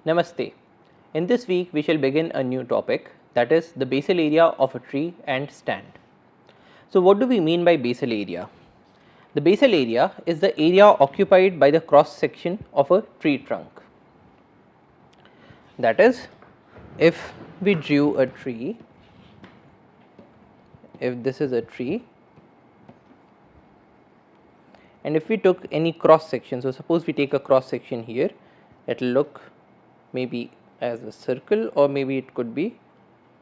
Namaste. In this week we shall begin a new topic, that is the basal area of a tree and stand. So what do we mean by basal area? The basal area is the area occupied by the cross section of a tree trunk. That is, if we drew a tree, if this is a tree, and if we took any cross section, so suppose we take a cross section here, it will look maybe as a circle, or maybe it could be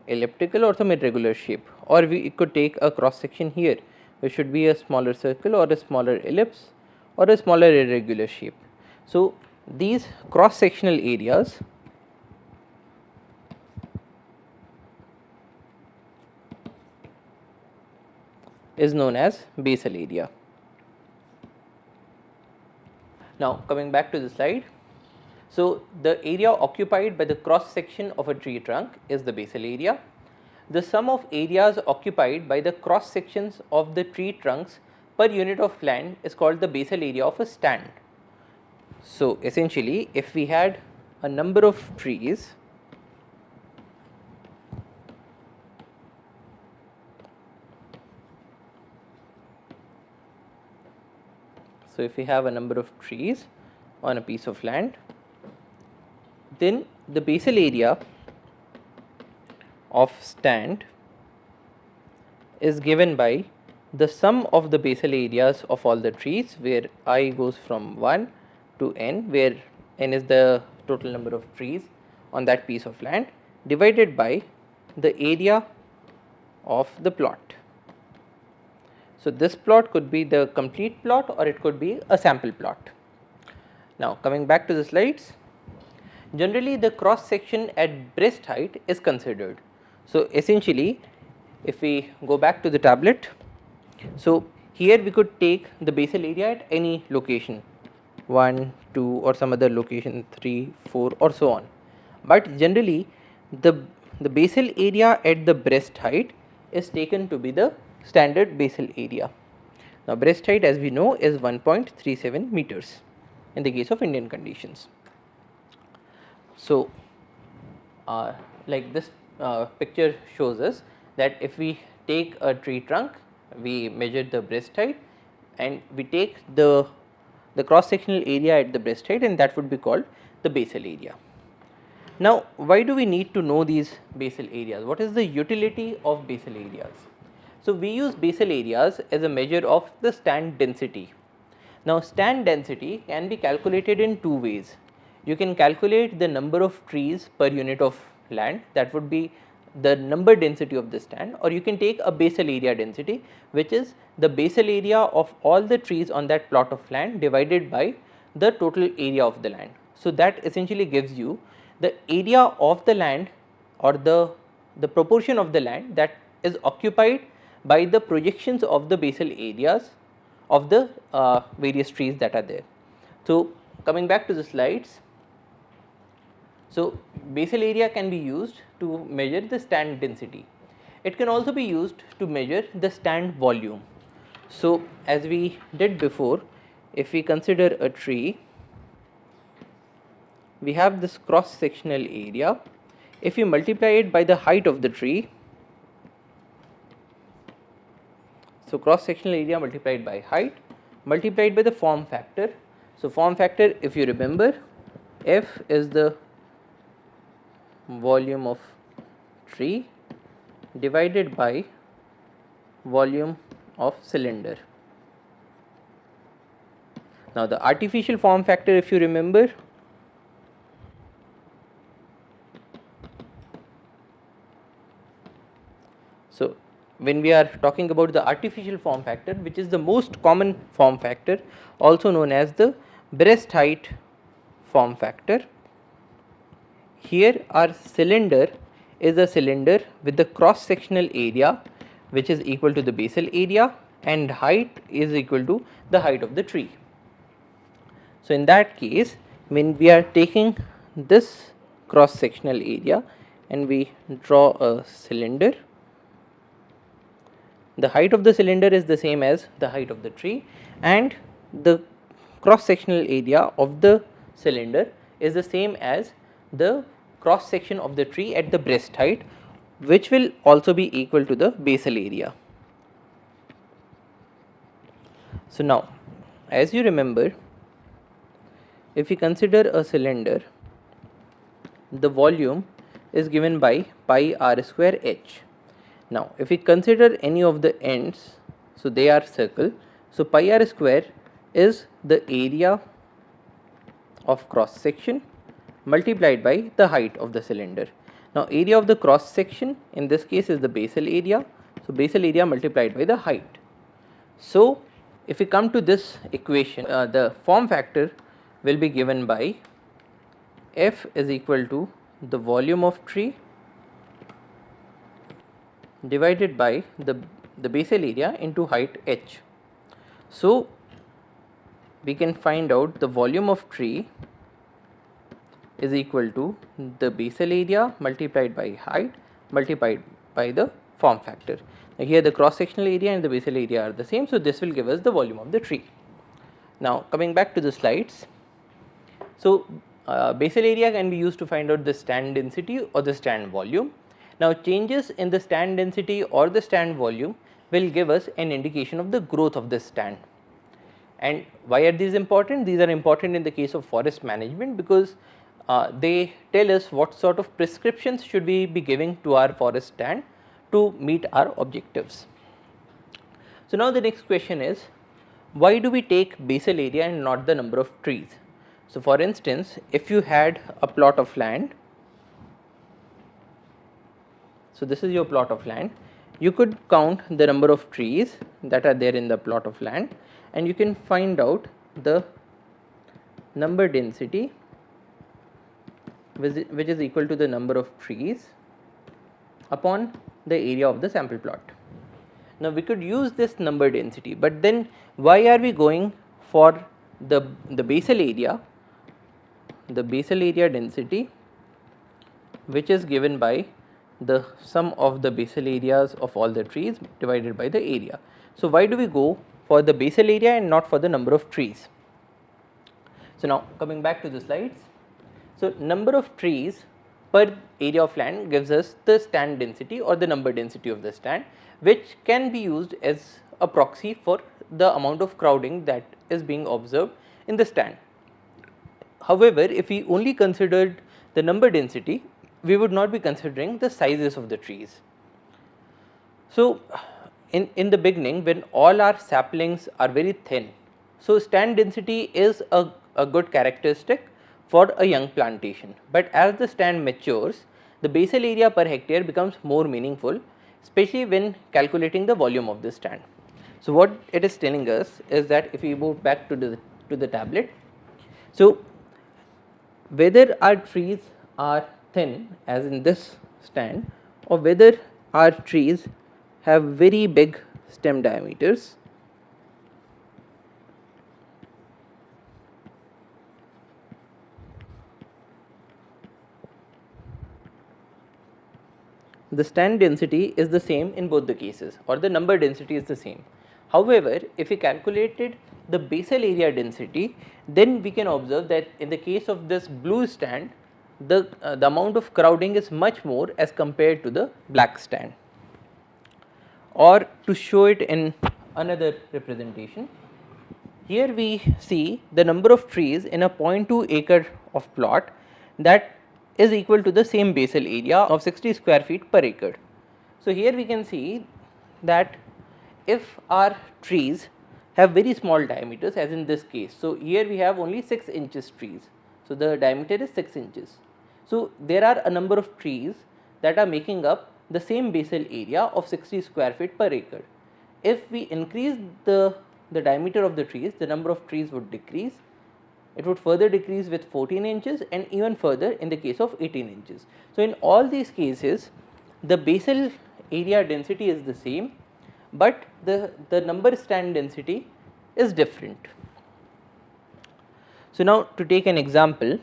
elliptical or some irregular shape, or it could take a cross section here which should be a smaller circle or a smaller ellipse or a smaller irregular shape. So these cross sectional areas is known as basal area. Now coming back to the slide, so the area occupied by the cross section of a tree trunk is the basal area. The sum of areas occupied by the cross sections of the tree trunks per unit of land is called the basal area of a stand. So essentially, if we had a number of trees, so if we have a number of trees on a piece of land, then the basal area of stand is given by the sum of the basal areas of all the trees, where I goes from 1 to n, where n is the total number of trees on that piece of land, divided by the area of the plot. So this plot could be the complete plot or it could be a sample plot. Now coming back to the slides, generally the cross section at breast height is considered. So essentially, if we go back to the tablet, so here we could take the basal area at any location, 1, 2 or some other location, 3, 4 or so on, but generally the basal area at the breast height is taken to be the standard basal area. Now breast height, as we know, is 1.37 meters in the case of Indian conditions. So like this picture shows us that if we take a tree trunk, we measure the breast height and we take the cross sectional area at the breast height, and that would be called the basal area. Now why do we need to know these basal areas? What is the utility of basal areas? So we use basal areas as a measure of the stand density. Now stand density can be calculated in two ways. You can calculate the number of trees per unit of land, that would be the number density of the stand, or you can take a basal area density, which is the basal area of all the trees on that plot of land divided by the total area of the land. So that essentially gives you the area of the land, or the proportion of the land that is occupied by the projections of the basal areas of the various trees that are there. So coming back to the slides, so basal area can be used to measure the stand density. It can also be used to measure the stand volume. So as we did before, if we consider a tree, we have this cross sectional area. If we multiply it by the height of the tree, so cross sectional area multiplied by height multiplied by the form factor. So form factor, if you remember, F is the volume of tree divided by volume of cylinder. Now the artificial form factor, if you remember, so when we are talking about the artificial form factor, which is the most common form factor, also known as the breast height form factor, here our cylinder is a cylinder with the cross sectional area which is equal to the basal area, and height is equal to the height of the tree. So in that case, when we are taking this cross sectional area and we draw a cylinder, the height of the cylinder is the same as the height of the tree, and the cross sectional area of the cylinder is the same as the cross section of the tree at the breast height, which will also be equal to the basal area. So now, as you remember, if we consider a cylinder, the volume is given by pi r square h. Now, if we consider any of the ends, so they are circle, so pi r square is the area of cross section multiplied by the height of the cylinder. Now, area of the cross section in this case is the basal area, so basal area multiplied by the height. So, if we come to this equation, the form factor will be given by F is equal to the volume of tree divided by the basal area into height h. So, we can find out the volume of tree is equal to the basal area multiplied by height multiplied by the form factor. Now, here the cross sectional area and the basal area are the same, so this will give us the volume of the tree. Now, coming back to the slides. So, basal area can be used to find out the stand density or the stand volume. Now, changes in the stand density or the stand volume will give us an indication of the growth of the stand. And why are these important? These are important in the case of forest management, because they tell us what sort of prescriptions should we be giving to our forest stand to meet our objectives. So, now the next question is, why do we take basal area and not the number of trees? So, for instance, if you had a plot of land, so this is your plot of land, you could count the number of trees that are there in the plot of land, and you can find out the number density which is equal to the number of trees upon the area of the sample plot. Now, we could use this number density, but then why are we going for the basal area, density, which is given by the sum of the basal areas of all the trees divided by the area. So, why do we go for the basal area and not for the number of trees? So, now coming back to the slides. So, number of trees per area of land gives us the stand density or the number density of the stand, which can be used as a proxy for the amount of crowding that is being observed in the stand. However, if we only considered the number density, we would not be considering the sizes of the trees. So, in the beginning, when all our saplings are very thin, so stand density is a good characteristic for a young plantation, but as the stand matures, the basal area per hectare becomes more meaningful, especially when calculating the volume of the stand. So, what it is telling us is that if we move back to the tablet, so whether our trees are thin as in this stand, or whether our trees have very big stem diameters, the stand density is the same in both the cases, or the number density is the same. However, if we calculated the basal area density, then we can observe that in the case of this blue stand, the amount of crowding is much more as compared to the black stand. Or to show it in another representation, here we see the number of trees in a 0.2 acre of plot that is equal to the same basal area of 60 square feet per acre. So, here we can see that if our trees have very small diameters, as in this case, so here we have only 6 inches trees, so the diameter is 6 inches. So, there are a number of trees that are making up the same basal area of 60 square feet per acre. If we increase the diameter of the trees, the number of trees would decrease. It would further decrease with 14 inches and even further in the case of 18 inches. So, in all these cases, the basal area density is the same, but the number stand density is different. So, now to take an example,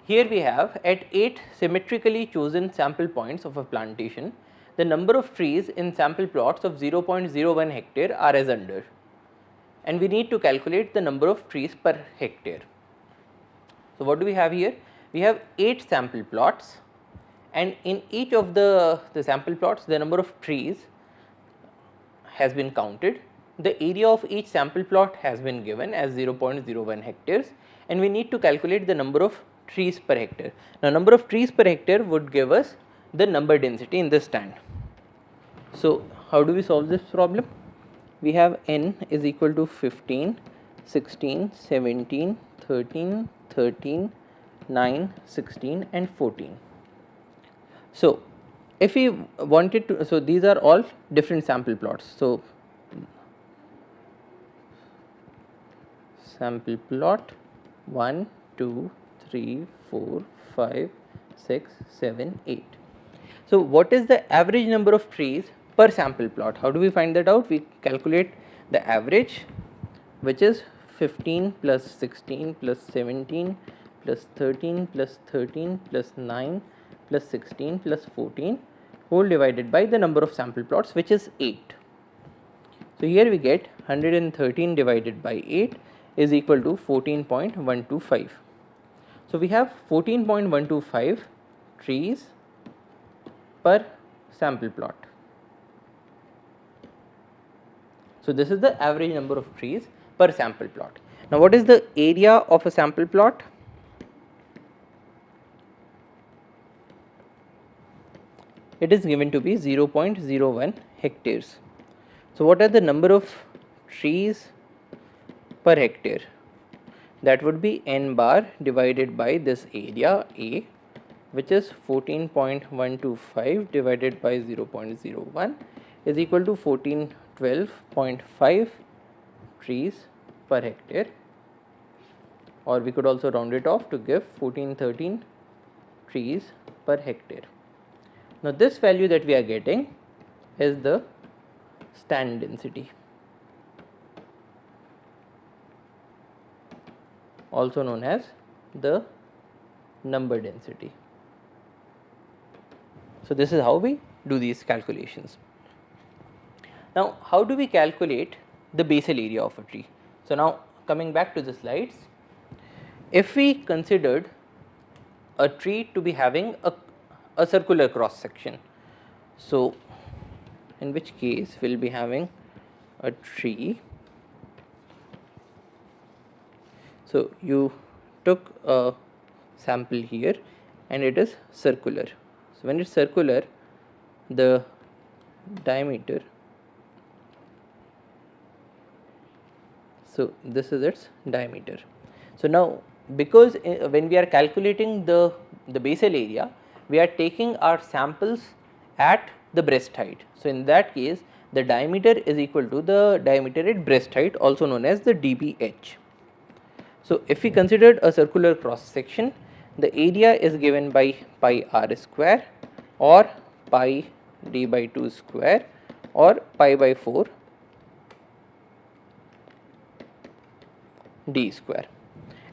here we have at 8 symmetrically chosen sample points of a plantation, the number of trees in sample plots of 0.01 hectare are as under, and we need to calculate the number of trees per hectare. So, what do we have here? we have 8 sample plots, and in each of the sample plots the number of trees has been counted. The area of each sample plot has been given as 0.01 hectares, and we need to calculate the number of trees per hectare. Now, number of trees per hectare would give us the number density in the stand. So, how do we solve this problem? We have n is equal to 15, 16, 17, 13, 13, 9, 16 and 14. So, if we wanted to, so these are all different sample plots. So, sample plot 1, 2, 3, 4, 5, 6, 7, 8. So, what is the average number of trees per sample plot? How do we find that out? We calculate the average, which is 15 plus 16 plus 17 plus 13 plus 13 plus 9 plus 16 plus 14 whole divided by the number of sample plots, which is 8. So, here we get 113 divided by 8 is equal to 14.125. So, we have 14.125 trees per sample plot. So, this is the average number of trees per sample plot. Now, what is the area of a sample plot? It is given to be 0.01 hectares. So, what are the number of trees per hectare? That would be n bar divided by this area A, which is 14.125 divided by 0.01 is equal to 1412.5 trees per hectare, or we could also round it off to give 1413 trees per hectare. Now, this value that we are getting is the stand density, also known as the number density. So, this is how we do these calculations. Now, how do we calculate the basal area of a tree? So, now coming back to the slides, if we considered a tree to be having a circular cross section, so in which case we will be having a tree. So, you took a sample here and it is circular. So, when it is circular, the diameter, so this is its diameter. So, now because when we are calculating the basal area, we are taking our samples at the breast height. So, in that case the diameter is equal to the diameter at breast height, also known as the dBH. So, if we considered a circular cross section, the area is given by pi r square or pi d by 2 square or pi by 4 d square,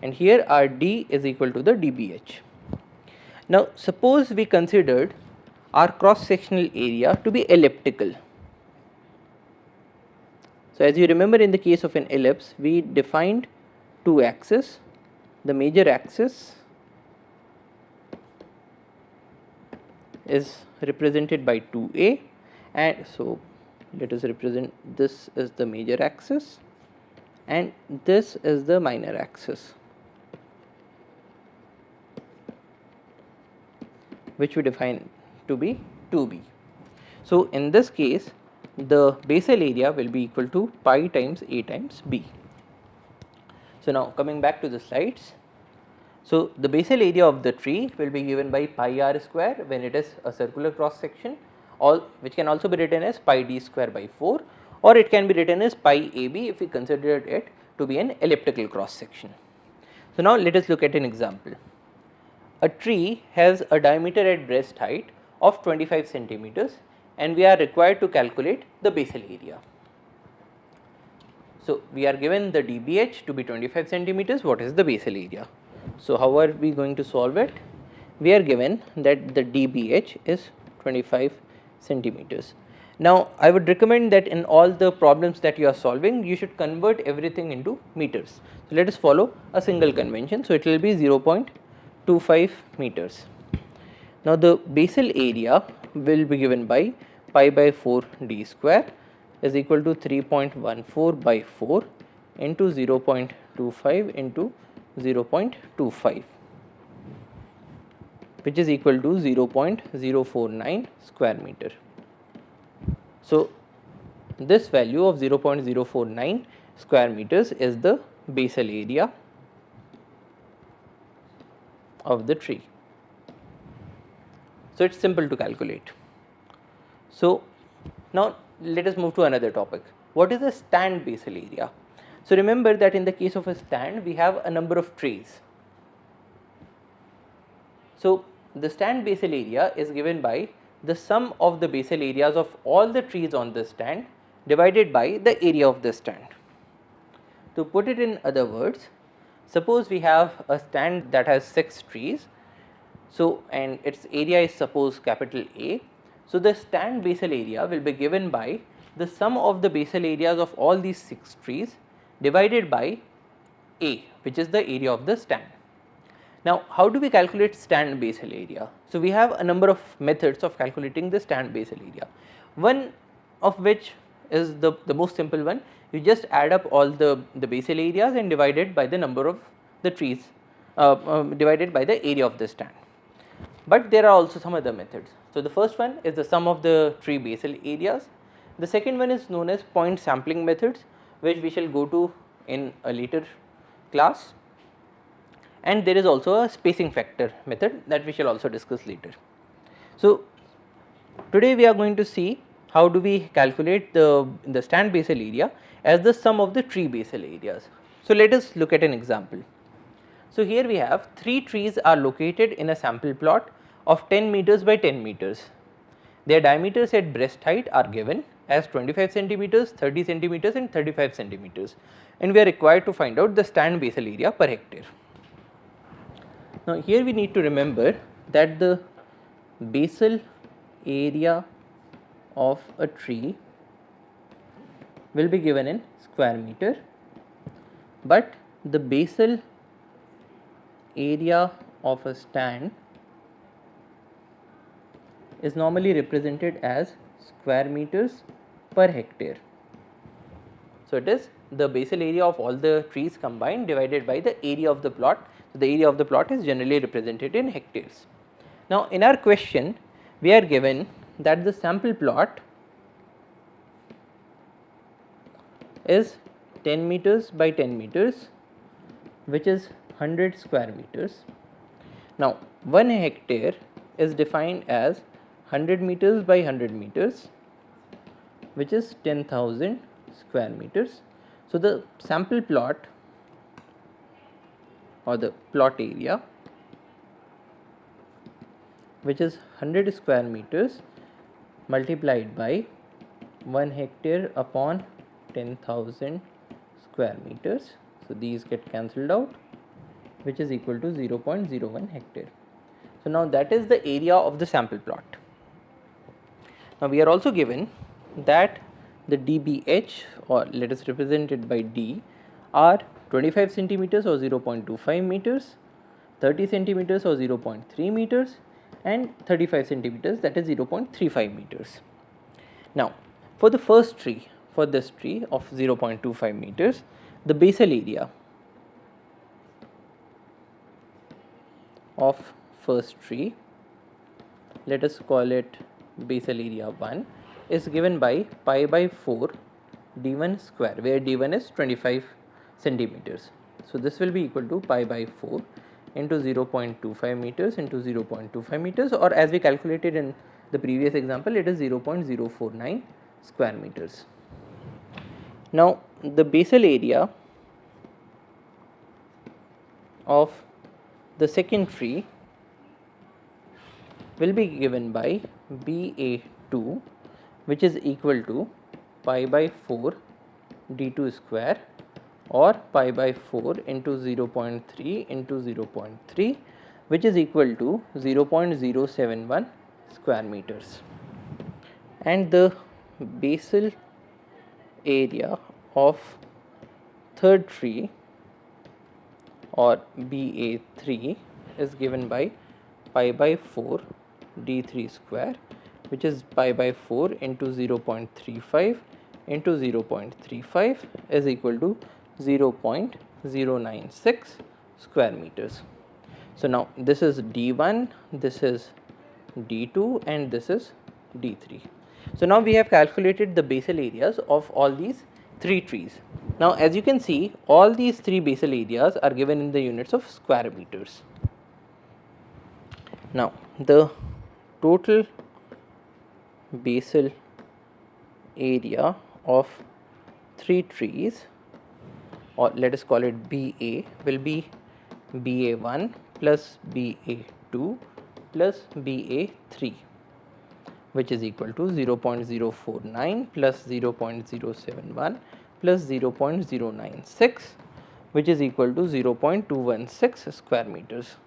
and here our d is equal to the dBH. Now, suppose we considered our cross sectional area to be elliptical. So, as you remember, in the case of an ellipse, we defined two axes. The major axis is represented by 2a, and so let us represent this as the major axis and this is the minor axis, which we define to be 2b. So, in this case the basal area will be equal to pi times a times b. So, now coming back to the slides. So, the basal area of the tree will be given by pi r square when it is a circular cross section, which can also be written as pi d square by 4, or it can be written as pi ab if we consider it to be an elliptical cross section. So, now let us look at an example. A tree has a diameter at breast height of 25 centimeters and we are required to calculate the basal area. So, we are given the dBH to be 25 centimeters. What is the basal area? So, how are we going to solve it? We are given that the dBH is 25 centimeters. Now, I would recommend that in all the problems that you are solving, you should convert everything into meters. So, let us follow a single convention. So, it will be 0.25 0.25 meters. Now the basal area will be given by pi by 4 d square is equal to 3.14 by 4 into 0.25 into 0.25, which is equal to 0.049 square meter. So this value of 0.049 square meters is the basal area of the tree. So it's simple to calculate. So now let us move to another topic. What is a stand basal area? So remember that in the case of a stand, we have a number of trees. So the stand basal area is given by the sum of the basal areas of all the trees on the stand divided by the area of the stand. To put it in other words, suppose we have a stand that has 6 trees. So and its area is suppose capital A. So the stand basal area will be given by the sum of the basal areas of all these 6 trees divided by A, which is the area of the stand. Now how do we calculate stand basal area? So we have a number of methods of calculating the stand basal area, one of which is the most simple one. You just add up all the basal areas and divide it by the number of the trees divided by the area of the stand. But there are also some other methods. So the first one is the sum of the tree basal areas. The second one is known as point sampling methods, which we shall go to in a later class. And there is also a spacing factor method that we shall also discuss later. So today we are going to see how do we calculate the stand basal area as the sum of the tree basal areas. So let us look at an example. So here we have 3 trees are located in a sample plot of 10 meters by 10 meters. Their diameters at breast height are given as 25 centimeters, 30 centimeters and 35 centimeters, and we are required to find out the stand basal area per hectare. Now here we need to remember that the basal area of a tree will be given in square meter, but the basal area of a stand is normally represented as square meters per hectare. So it is the basal area of all the trees combined divided by the area of the plot. So the area of the plot is generally represented in hectares. Now in our question we are given that the sample plot is 10 meters by 10 meters, which is 100 square meters. Now 1 hectare is defined as 100 meters by 100 meters, which is 10,000 square meters. So the sample plot or the plot area, which is 100 square meters multiplied by 1 hectare upon 10,000 square meters. So these get cancelled out, which is equal to 0.01 hectare. So now that is the area of the sample plot. Now we are also given that the dBH, or let us represent it by D, are 25 centimeters or 0.25 meters, 30 centimeters or 0.3 meters and 35 centimeters, that is 0.35 meters. Now for the first tree, for this tree of 0.25 meters, the basal area of first tree, let us call it basal area 1, is given by pi by 4 d1 square, where d1 is 25 centimeters. So this will be equal to pi by 4 into 0.25 meters into 0.25 meters, or as we calculated in the previous example, it is 0.049 square meters. Now the basal area of the second tree will be given by BA2, which is equal to pi by 4 d2 square, or pi by 4 into 0.3 into 0.3, which is equal to 0.071 square meters. And the basal area of third tree, or BA3, is given by pi by 4 d3 square, which is pi by 4 into 0.35 into 0.35 is equal to 0.096 square meters. So now this is d1, this is d2 and this is d3. So now we have calculated the basal areas of all these 3 trees. Now as you can see, all these 3 basal areas are given in the units of square meters. Now the total basal area of 3 trees, or let us call it BA, will be BA1 plus BA2 plus BA3, which is equal to 0.049 plus 0.071 plus 0.096, which is equal to 0.216 square meters.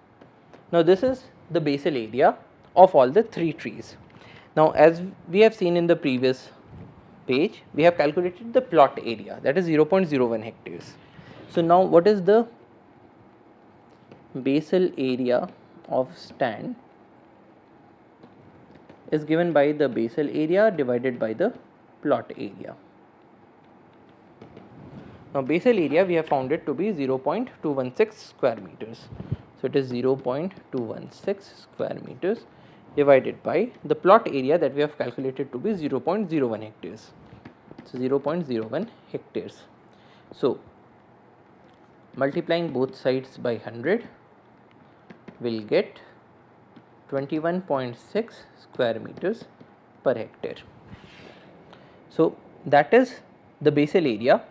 Now this is the basal area of all the 3 trees. Now as we have seen in the previous page, we have calculated the plot area, that is 0.01 hectares. So now what is the basal area of stand is given by the basal area divided by the plot area. Now basal area we have found it to be 0.216 square meters. So it is 0.216 square meters divided by the plot area that we have calculated to be 0.01 hectares. So 0.01 hectares. So multiplying both sides by 100 will get 21.6 square meters per hectare. So that is the basal area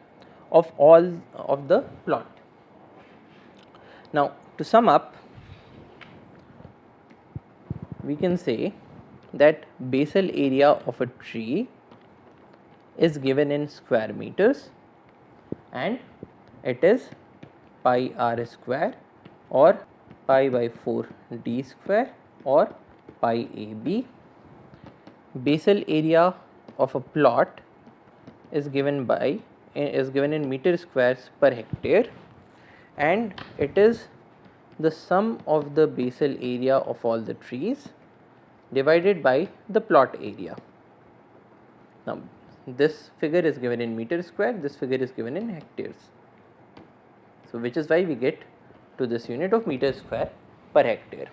of all of the plot. Now to sum up, we can say that basal area of a tree is given in square meters and it is pi r square or pi by 4 d square or pi ab. Basal area of a plot is given in meter squares per hectare, and it is the sum of the basal area of all the trees divided by the plot area. Now this figure is given in meter square, this figure is given in hectares. So which is why we get to this unit of meter square per hectare.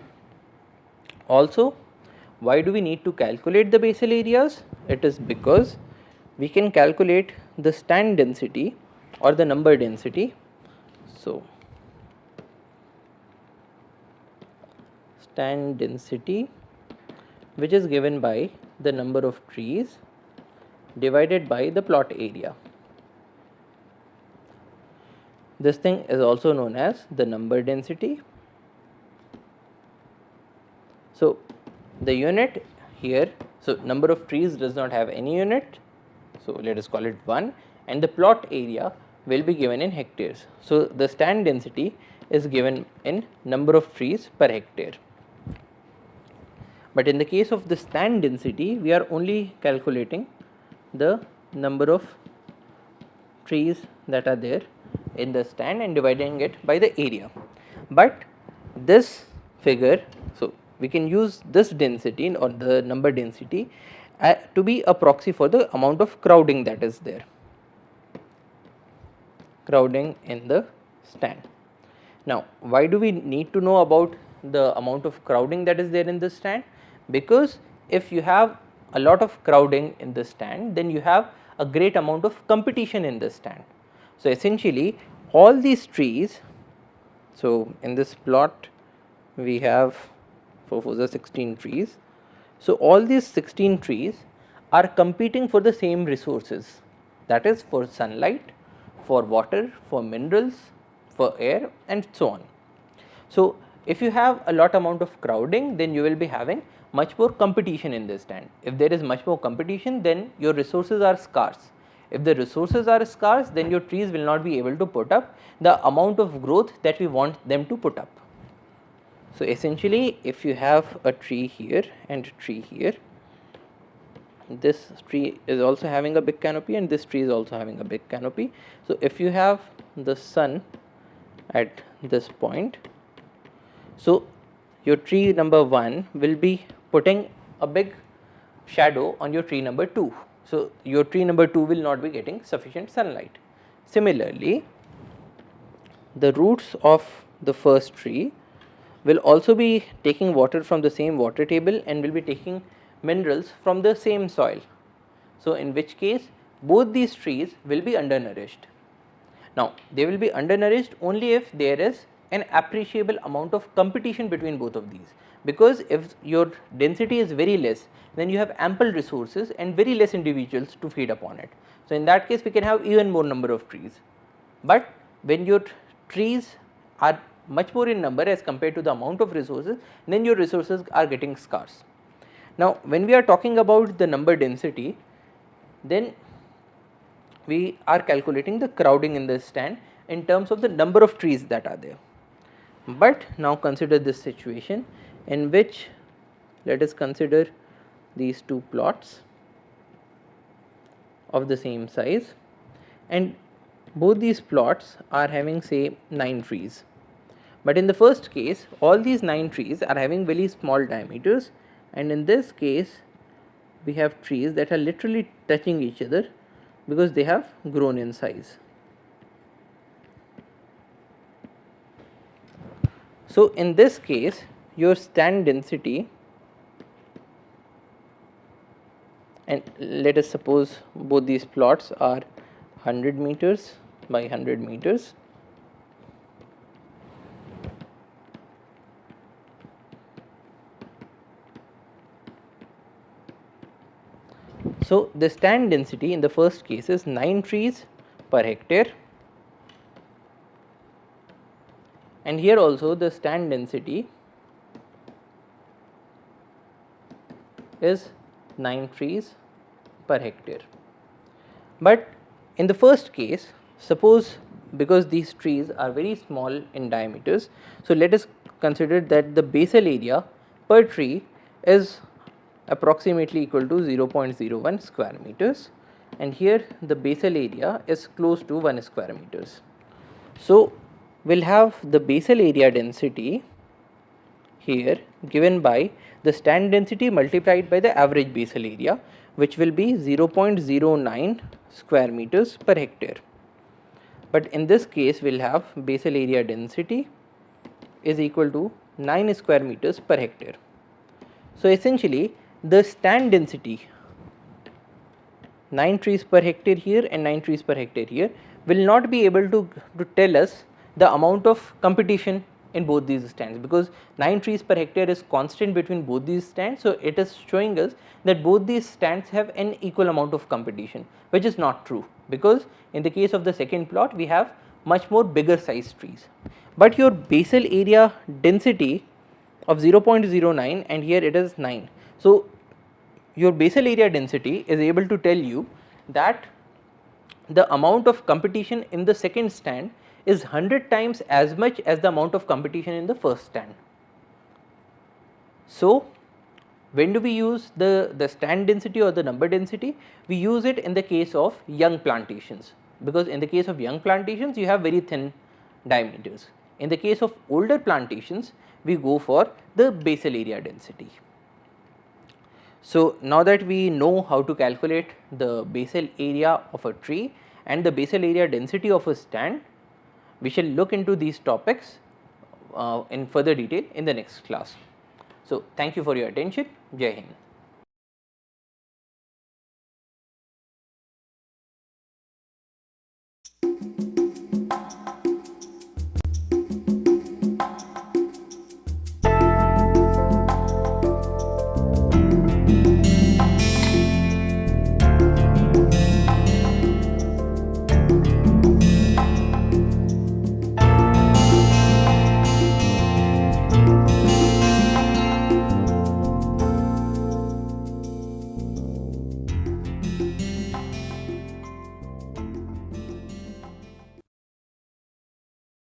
Also, why do we need to calculate the basal areas? It is because we can calculate the stand density or the number density. So stand density, which is given by the number of trees divided by the plot area. This thing is also known as the number density. So the unit here, so number of trees does not have any unit, so let us call it 1, and the plot area will be given in hectares. So the stand density is given in number of trees per hectare. But in the case of the stand density, we are only calculating the number of trees that are there in the stand and dividing it by the area. But this figure, so we can use this density or the number density to be a proxy for the amount of crowding that is there, crowding in the stand. Now why do we need to know about the amount of crowding that is there in the stand? Because if you have a lot of crowding in the stand, then you have a great amount of competition in the stand. So essentially all these trees, so in this plot we have 16 trees. So all these 16 trees are competing for the same resources, that is for sunlight, for water, for minerals, for air and so on. So if you have a lot amount of crowding, then you will be having much more competition in this stand. If there is much more competition, then your resources are scarce. If the resources are scarce, then your trees will not be able to put up the amount of growth that we want them to put up. So essentially, if you have a tree here and a tree here, this tree is also having a big canopy and this tree is also having a big canopy. So if you have the sun at this point, so your tree number 1 will be putting a big shadow on your tree number 2. So, your tree number 2 will not be getting sufficient sunlight. Similarly, the roots of the first tree will also be taking water from the same water table and will be taking minerals from the same soil. So, in which case both these trees will be undernourished. Now, they will be undernourished only if there is an appreciable amount of competition between both of these, because if your density is very less, then you have ample resources and very less individuals to feed upon it. So, in that case we can have even more number of trees, but when your trees are much more in number as compared to the amount of resources, then your resources are getting scarce. Now, when we are talking about the number density, then we are calculating the crowding in the stand in terms of the number of trees that are there. But now consider this situation in which, let us consider these two plots of the same size, and both these plots are having say 9 trees. But in the first case all these 9 trees are having very small diameters, and in this case we have trees that are literally touching each other because they have grown in size. So, in this case your stand density, and let us suppose both these plots are 100 meters by 100 meters. So, the stand density in the first case is 9 trees per hectare, and here also the stand density is 9 trees per hectare. But in the first case, suppose because these trees are very small in diameters, so let us consider that the basal area per tree is approximately equal to 0.01 square meters, and here the basal area is close to 1 square meters. So, we will have the basal area density here given by the stand density multiplied by the average basal area, which will be 0.09 square meters per hectare. But in this case we will have basal area density is equal to 9 square meters per hectare. So, essentially the stand density 9 trees per hectare here and 9 trees per hectare here will not be able to tell us the amount of competition in both these stands, because 9 trees per hectare is constant between both these stands. So, it is showing us that both these stands have an equal amount of competition, which is not true, because in the case of the second plot we have much more bigger size trees. But your basal area density of 0.09 and here it is 9. So, your basal area density is able to tell you that the amount of competition in the second stand is 100 times as much as the amount of competition in the first stand. So, when do we use the stand density or the number density? We use it in the case of young plantations, because in the case of young plantations you have very thin diameters. In the case of older plantations we go for the basal area density. So, now that we know how to calculate the basal area of a tree and the basal area density of a stand, we shall look into these topics in further detail in the next class. So, thank you for your attention. Jai Hind.